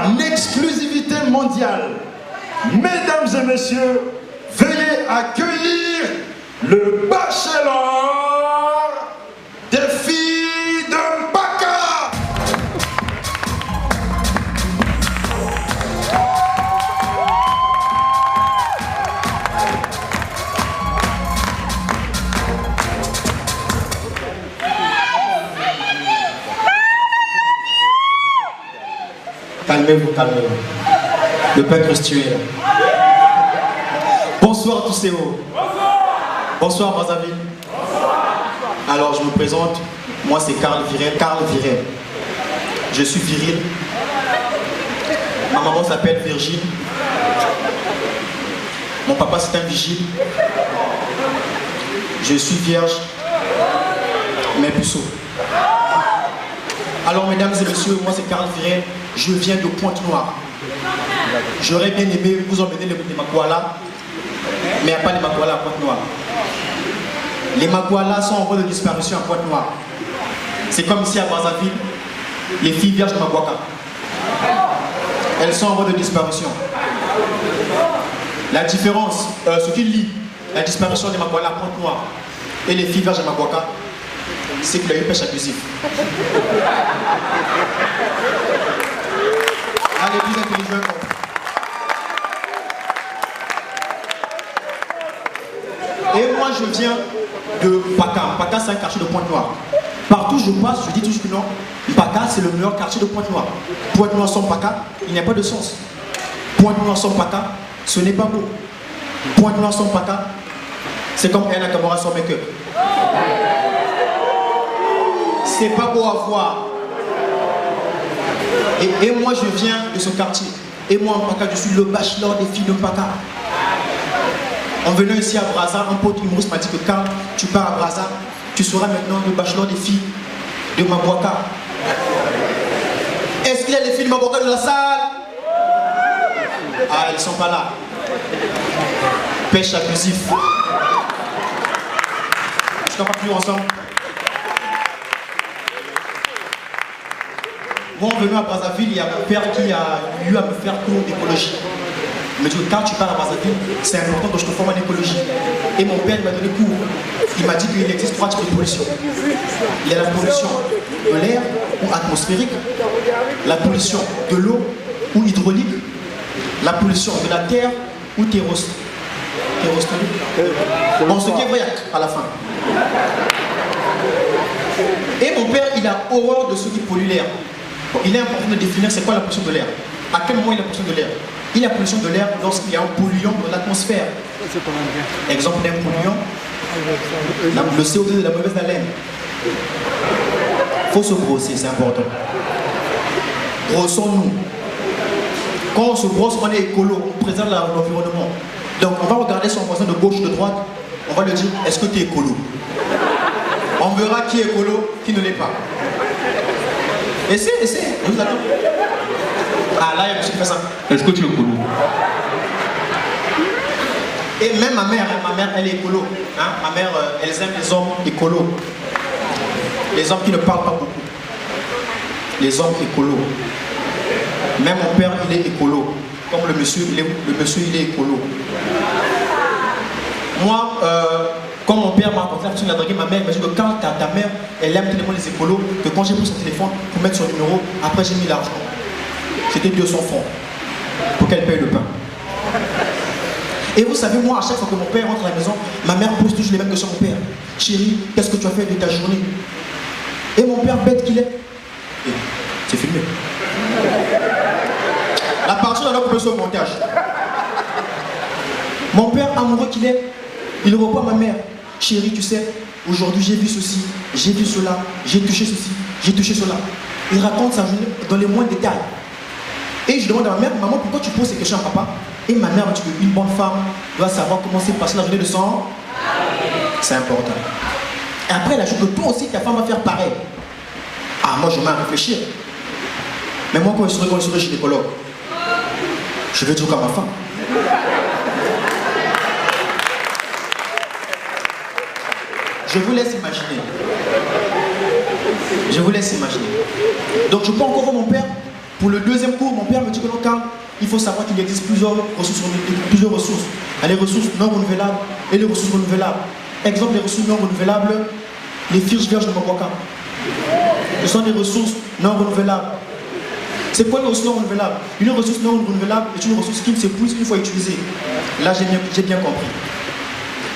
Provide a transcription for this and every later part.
en exclusivité mondiale. Mesdames et messieurs, veuillez accueillir le bachelor des filles de Mpaka. Calmez-vous, calmez-vous. Le peuple est là. Bonsoir à tous et hauts. Bonsoir Brazzaville. Alors je me présente, moi c'est Carl Virel. Je suis viril. Ma maman s'appelle Virgile. Mon papa c'est un vigile. Je suis vierge, mais puceau. Alors mesdames et messieurs, moi c'est Carl Virel. Je viens de Pointe-Noire. J'aurais bien aimé vous emmener les Makwala, mais il n'y a pas les Makwala à Pointe-Noire. Les Makwala sont en voie de disparition à Pointe-Noire. C'est comme ici à Brazzaville, les filles vierges de Makwaka. Elles sont en voie de disparition. La différence, ce qui lie la disparition des Makwala à Pointe-Noire et les filles vierges de Makwaka, c'est qu'il y a eu pêche abusive. Allez, plus intelligent. Et moi je viens de Mpaka. Mpaka c'est un quartier de Pointe-Noire. Partout où je passe, je dis toujours que non. Mpaka c'est le meilleur quartier de Pointe-Noire. Pointe-Noire sans Mpaka, il n'y a pas de sens. Pointe-Noire sans Mpaka, ce n'est pas beau. Pointe-Noire sans Mpaka, c'est comme Ella Kamara sans make-up. C'est pas beau à voir. Et moi je viens de ce quartier. Et moi en Mpaka, je suis le bachelor des filles de Mpaka. En venant ici à Brazza, un pote humoriste m'a dit que quand tu pars à Brazza, tu seras maintenant le bachelor des filles de Mabwaka. Est-ce qu'il y a des filles de Mabwaka dans la salle? Ah, elles ne sont pas là. Pêche abusif. Est-ce qu'on va plus ensemble? Moi, en venant à Brazzaville, il y a mon père qui a eu à me faire cours d'écologie. Il m'a dit que quand tu pars à Brazzaville, c'est important que je te forme en écologie. Et mon père m'a donné cours. Il m'a dit qu'il existe 3 types de pollution. Il y a la pollution de l'air ou atmosphérique, la pollution de l'eau ou hydraulique, la pollution de la terre ou terrostonique. Bon, ce qui est vrai à la fin. Et mon père, il a horreur de ceux qui polluent l'air. Bon, il est important de définir c'est quoi la pollution de l'air. À quel moment il y a la pollution de l'air? Il y a la pollution de l'air lorsqu'il y a un polluant dans l'atmosphère. Exemple d'un polluant, le CO2 de la mauvaise haleine. Il faut se brosser, c'est important. Brossons-nous. Quand on se brosse, on est écolo, on préserve l'environnement. Donc on va regarder son voisin de gauche ou de droite, on va lui dire, est-ce que tu es écolo? On verra qui est écolo, qui ne l'est pas. Essaye, je vous attends. Ah là, il y a monsieur qui fait ça. Est-ce que tu es écolo? Et même ma mère, elle est écolo. Hein? Ma mère, elle aime les hommes écolos. Les hommes qui ne parlent pas beaucoup. Les hommes écolos. Même mon père, il est écolo. Comme le monsieur, il est écolo. Moi, quand mon père m'a raconté la façon de la draguer, ma mère m'a dit que quand ta mère, elle aime tellement les écolos, que quand j'ai pris son téléphone pour mettre son numéro, après j'ai mis l'argent. C'était 200 francs pour qu'elle paye le pain. Et vous savez, moi, à chaque fois que mon père rentre à la maison, ma mère pose toujours les mêmes questions à mon père. Chérie, qu'est-ce que tu as fait de ta journée? Et mon père, bête qu'il est, c'est filmé. La partie on a coupé sur le montage. Mon père, amoureux qu'il est, il reprend ma mère. Chérie, tu sais, aujourd'hui j'ai vu ceci, j'ai vu cela, j'ai touché ceci, j'ai touché cela. Il raconte sa journée dans les moindres détails. Et je demande à ma mère, maman, pourquoi tu poses ces questions à papa? Et ma mère me dit qu'une bonne femme doit savoir comment s'est passée la journée de son. C'est important. Et après, elle ajoute que toi aussi, ta femme va faire pareil. Ah, moi, je m'en réfléchir. Mais moi, quand je serai gynécologue, je vais dire comme ma femme. Je vous laisse imaginer. Donc, je peux encore voir mon père Pour le deuxième cours, mon père me dit que non, Karl, il faut savoir qu'il existe plusieurs ressources. Il y a les ressources non renouvelables et les ressources renouvelables. Exemple, les ressources non renouvelables, les fiches vierges de Mokwaka. Ce sont des ressources non renouvelables. C'est quoi une ressource non renouvelable? Une ressource non renouvelable est une ressource qui ne s'épuise une fois utilisée. Là, j'ai bien compris.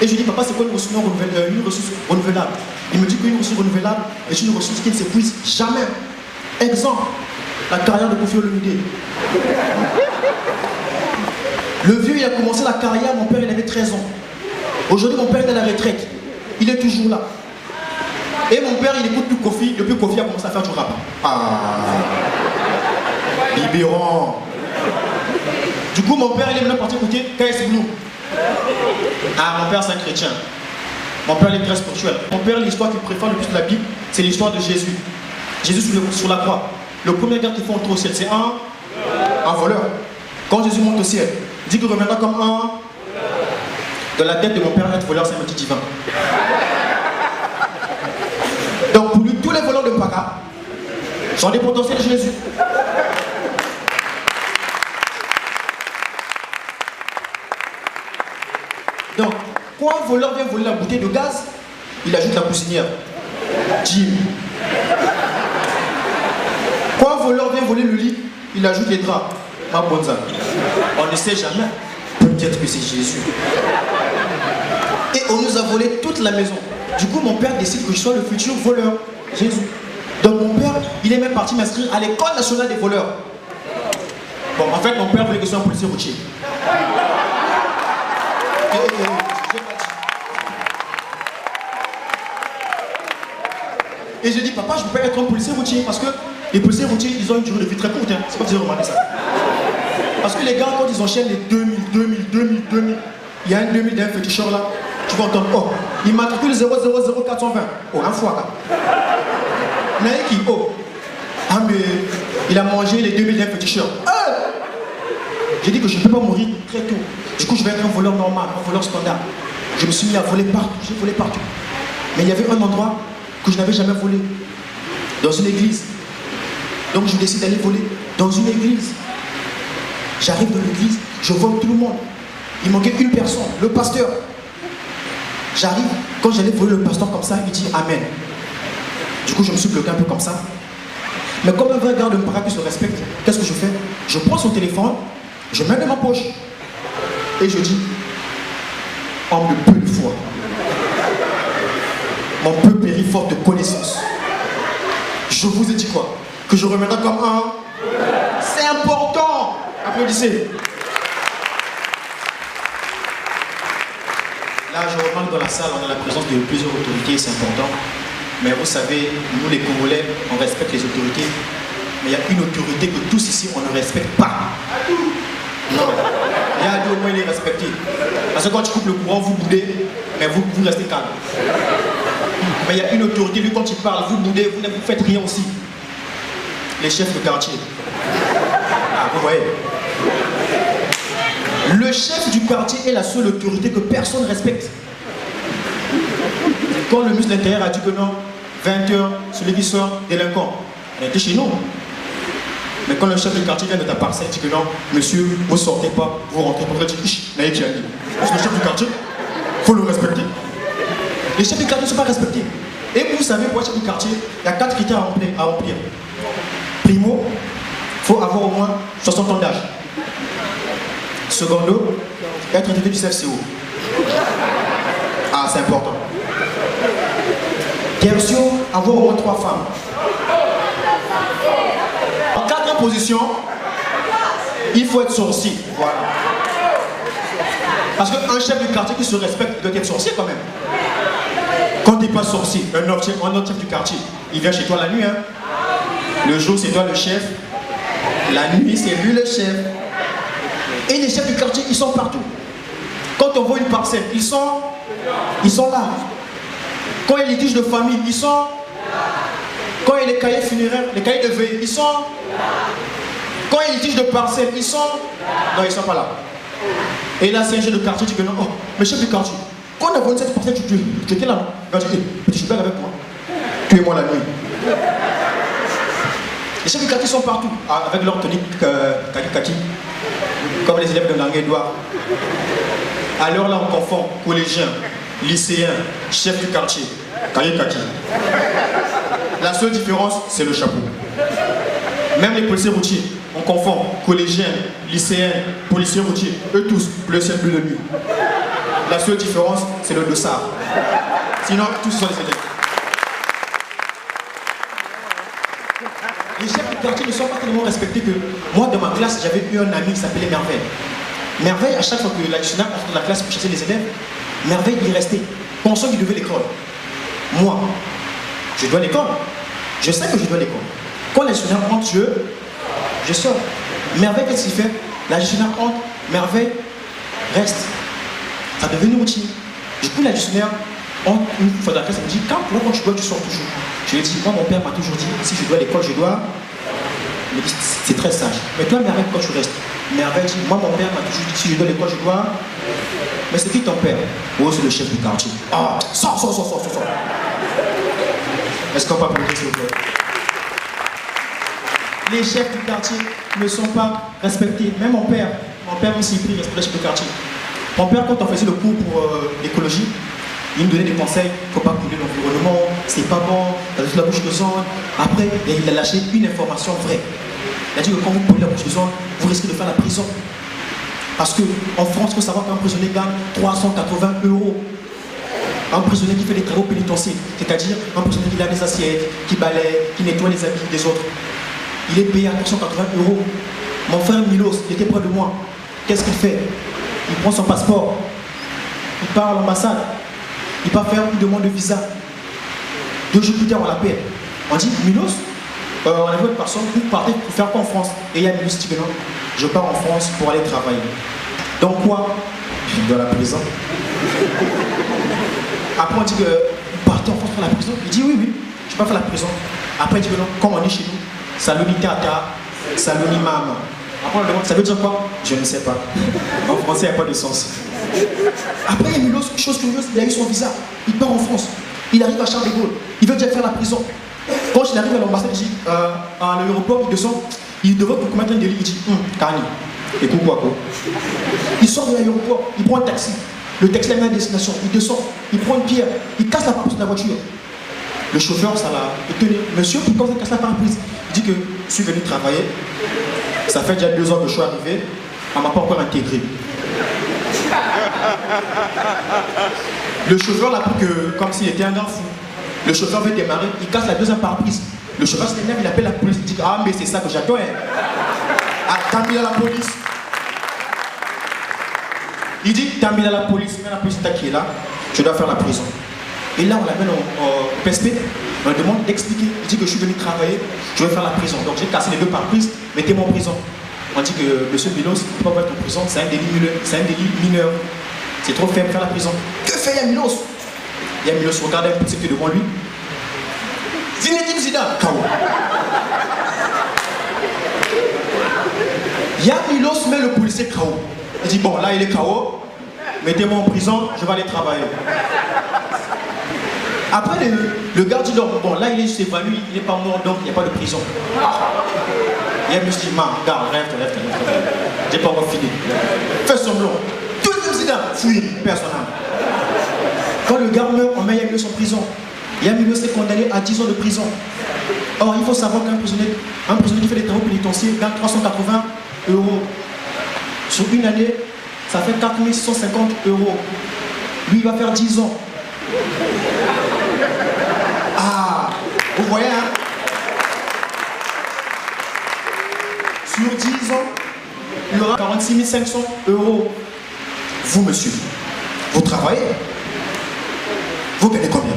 Et je dis, papa, c'est quoi une ressource non renouvelable, une ressource renouvelable? Il me dit qu'une ressource renouvelable est une ressource qui ne s'épuise jamais. Exemple, la carrière de Kofi Olomide. Le vieux, il a commencé la carrière, mon père, il avait 13 ans. Aujourd'hui, mon père est à la retraite. Il est toujours là. Et mon père, il écoute plus Kofi, depuis Kofi a commencé à faire du rap. Biberon. Du coup, mon père, il est maintenant parti écouter KS Blue. Mon père, c'est un chrétien. Mon père, il est très spirituel. Mon père, l'histoire qu'il préfère le plus de la Bible, c'est l'histoire de Jésus. Jésus sur la croix. Le premier gars qu'il faut entrer au ciel, c'est un voleur. Quand Jésus monte au ciel, il dit qu'il reviendra comme un. Dans la tête de mon père, être voleur, c'est un petit divin. Donc, pour lui, tous les voleurs de Mpaka sont des potentiels de Jésus. Donc, quand un voleur vient voler la bouteille de gaz, il ajoute la poussinière. Jim. Quand un voleur vient voler le lit, il ajoute les draps. Ma bonza. On ne sait jamais. Peut-être que c'est Jésus. Et on nous a volé toute la maison. Du coup, mon père décide que je sois le futur voleur. Jésus. Donc mon père, il est même parti m'inscrire à l'école nationale des voleurs. Bon, en fait, mon père voulait que je sois un policier routier. Et je dis, papa, je ne peux pas être un policier routier parce que les policiers routiers, ils ont une durée de vie très courte. Hein. C'est pas que vous avez remarqué ça. Parce que les gars, quand ils enchaînent les 2000, il y a un 2000 d'un féticheur là, tu vas entendre, oh, il matricule 000420. Oh, un fois là. Naïki, oh, mais il a mangé les 2000 d'un féticheur. J'ai dit que je ne peux pas mourir très tôt. Du coup, je vais être un voleur normal, un voleur standard. Je me suis mis à voler partout, j'ai volé partout. Mais il y avait un endroit que je n'avais jamais volé. Dans une église. Donc je décide d'aller voler dans une église. J'arrive dans l'église, je vole tout le monde. Il manquait une personne, le pasteur. J'arrive, quand j'allais voler le pasteur comme ça, il dit Amen. Du coup, je me suis bloqué un peu comme ça. Mais comme un vrai garde de Mpaka qui se respecte, qu'est-ce que je fais? Je prends son téléphone, je mets dans ma poche. Et je dis, homme de peu de foi, mon peu périt faute de connaissance. Je vous ai dit quoi? Que je reviendrai comme un. C'est important. Applaudissez. Là, je remarque dans la salle, on a la présence de plusieurs autorités, c'est important. Mais vous savez, nous les Congolais, on respecte les autorités. Mais il y a une autorité que tous ici, on ne respecte pas. Non. Il y a au moins il est respecté. Parce que quand tu coupes le courant, vous boudez, mais vous restez calme. Mais il y a une autorité, lui quand il parle, vous boudez, vous ne faites rien aussi. Les chefs de quartier. Vous voyez. Le chef du quartier est la seule autorité que personne ne respecte. Quand le ministre de l'Intérieur a dit que non, 20h, celui qui sort, délinquant, on était chez nous. Mais quand le chef du quartier vient de ta parcelle, il dit que non, monsieur, vous ne sortez pas, vous rentrez pas, vous dites, c'est le chef du quartier, il faut le respecter. Les chefs du quartier ne sont pas respectés. Et vous savez, pour être chef du quartier, il y a 4 critères à remplir. Primo, il faut avoir au moins 60 ans d'âge. Secondo, être traité du CFCO. C'est important. Tertio, avoir au moins 3 femmes. En 4e position, il faut être sorcier. Voilà. Parce qu'un chef du quartier qui se respecte doit être sorcier quand même. Quand tu n'es pas sorcier, un autre chef du quartier, il vient chez toi la nuit. Hein. Le jour, c'est toi le chef. La nuit, c'est lui le chef. Et les chefs du quartier, ils sont partout. Quand on voit une parcelle, ils sont là. Quand il y a les litiges de famille, ils sont là. Quand il y a les cahiers funéraires, les cahiers de veille, ils sont là. Quand il y a les litiges de parcelle, ils sont là. Non, ils ne sont pas là. Et là, c'est un chef de quartier qui dit non, oh, mais chef du quartier, quand on a vendu cette parcelle, tu étais là, non? Il va dire, hey, petit, je blague avec moi. Tuez-moi la nuit. Les chefs du quartier sont partout, avec leur tenue kaki, comme les élèves de Langue-Édouard. Alors là, on confond collégiens, lycéens, chefs du quartier, kaki. La seule différence, c'est le chapeau. Même les policiers routiers, on confond collégiens, lycéens, policiers routiers, eux tous, bleu ciel, bleu de nuit. La seule différence, c'est le dossard. Sinon, tous sont les élèves. Les chefs du quartier ne sont pas tellement respectés que moi, dans ma classe, j'avais eu un ami qui s'appelait Merveille. Merveille, à chaque fois que l'additionnaire entrait dans la classe pour chasser les élèves, Merveille, il restait, pensant qu'il devait l'école. Moi, je dois l'école. Je sais que je dois l'école. Quand l'additionnaire entre, je sors. Merveille, qu'est-ce qu'il fait? L'additionnaire entre, Merveille reste. Ça devient une routine. Du coup, l'additionnaire entre une fois dans la classe, il me dit, quand tu dois, tu sors toujours. Je lui ai dit, moi, mon père m'a toujours dit, si je dois l'école, je dois. Il me dit, c'est très sage. Mais toi, Merveille, pourquoi tu restes? Merveille dit, moi, mon père m'a toujours dit, si je dois l'école, je dois. Mais c'est qui ton père? Oh, c'est le chef du quartier. Ah, sors. Est-ce qu'on peut applaudir, s'il vous plaît? Les chefs du quartier ne sont pas respectés. Même mon père, même s'il prie, respecte les chefs du quartier. Mon père, quand on faisait le cours pour l'écologie, il me donnait des conseils, il ne faut pas polluer l'environnement, c'est pas bon, la bouche de zone. Après, il a lâché une information vraie. Il a dit que quand vous polluez la bouche de zone, vous risquez de faire la prison. Parce qu'en France, il faut savoir qu'un prisonnier gagne 380 €. Un prisonnier qui fait des travaux pénitentiaires, c'est-à-dire un prisonnier qui lave les assiettes, qui balaye, qui nettoie les habits des autres. Il est payé à 380 €. Mon frère Milos, il était près de moi. Qu'est-ce qu'il fait? Il prend son passeport, il part à l'ambassade, il part faire une demande de visa. 2 jours plus tard, on l'appelle. On dit, Milos, on a vu une personne, vous partez pour faire quoi en France? Et il y a Milos qui dit que non, je pars en France pour aller travailler. Donc quoi? Dans la prison. Après on dit que vous partez en France pour la prison? Il dit oui, je ne vais pas faire la prison. Après il dit que non, comme on est chez nous, Saloni tata, Saloni maman. Après on lui demande, ça veut dire quoi? Je ne sais pas. En français, il n'y a pas de sens. Après, il y a Milos, chose curieuse, il a eu son visa. Il part en France. Il arrive à Charles de Gaulle. Il veut déjà faire la prison. Quand il arrive à l'ambassade, il dit, à l'aéroport, il descend. Il devrait pour commettre un délit. Il dit, Kani, écoute quoi? Il sort de l'aéroport, il prend un taxi. Le taxi l'a mis à destination. Il descend, il prend une pierre, il casse la pare-brise de la voiture. Le chauffeur, ça l'a étonné. Monsieur, pourquoi vous cassez la pare-brise? Il dit que je suis venu travailler. Ça fait déjà 2 ans que je suis arrivé. On ne m'a pas encore intégré. Le chauffeur l'a pris que, comme s'il était un grand fou. Le chauffeur veut démarrer, il casse la 2e pare-brise. Le chauffeur s'énerve, il appelle la police, il dit, ah mais c'est ça que j'attends. T'as mis à la police. Il dit, t'as mis à la police, mais la police qui est là, je dois faire la prison. Et là, on l'amène au PSP, on lui demande d'expliquer. Il dit que je suis venu travailler, je vais faire la prison. Donc j'ai cassé les 2 pare-brises, mettez-moi en prison. On dit que monsieur Milos, il ne peut pas être en prison, c'est un délit mineur. C'est trop faible faire la prison. Que fait Yamilos? Yamilos regarde un peu ce qui est devant lui. Zinedine Zidane, KO. Yamilos met le policier KO. Il dit bon, là il est KO, mettez-moi en prison, je vais aller travailler. Après, le gars dit donc, bon, là il est évanoui, il n'est pas mort, donc il n'y a pas de prison. Yamilos dit, regarde, rêve. J'ai pas encore fini. Fais semblant. Fouille, personne. Quand le gars meurt, on met Yamilos en prison. Yamilos est condamné à 10 ans de prison. Or, il faut savoir qu'un prisonnier qui fait des travaux pénitentiaires gagne 380 €. Sur une année, ça fait 4 150 €. Lui, il va faire 10 ans. Ah, vous voyez, hein? Sur 10 ans, il aura 46 500 €. Vous, monsieur, vous travaillez, vous gagnez combien?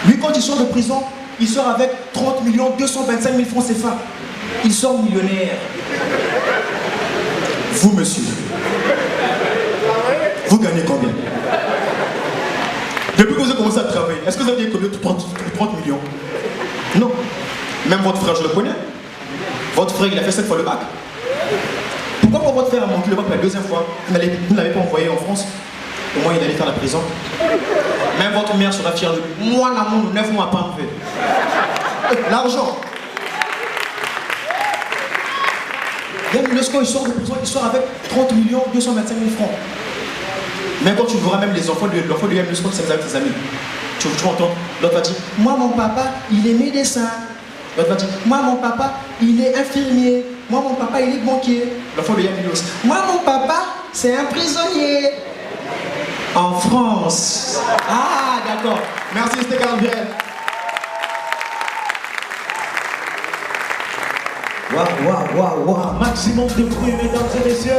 Lui, quand il sort de prison, il sort avec 30 225 000 francs CFA. Il sort millionnaire. Vous, monsieur, vous gagnez combien? Depuis que vous avez commencé à travailler, est-ce que vous avez gagné combien? 30 millions? Non. Même votre frère, je le connais. Votre frère, il a fait 7 fois le bac. Pourquoi pour votre frère a manqué le bac la 2e fois? Vous ne l'avez pas envoyé en France? Au moins, il allait faire la prison. Même votre mère sera fière de lui. Moi, l'amour, 9 mois pas enlevé. L'argent. Même lorsqu'il sort de prison, il sort avec 30 millions 225 000 francs. Même quand tu verras même les enfants de Yann Lusco, c'est avec tes amis. Tu entends, l'autre va dire, moi mon papa, il est médecin. L'autre va dire, moi mon papa, il est infirmier. Moi mon papa, il est banquier. L'enfant de Yann Lusco. Moi mon papa, c'est un prisonnier. En France. Ah, d'accord. Merci, c'était Gabriel. Waouh, waouh, waouh, waouh. Maximum de bruit, mesdames et messieurs.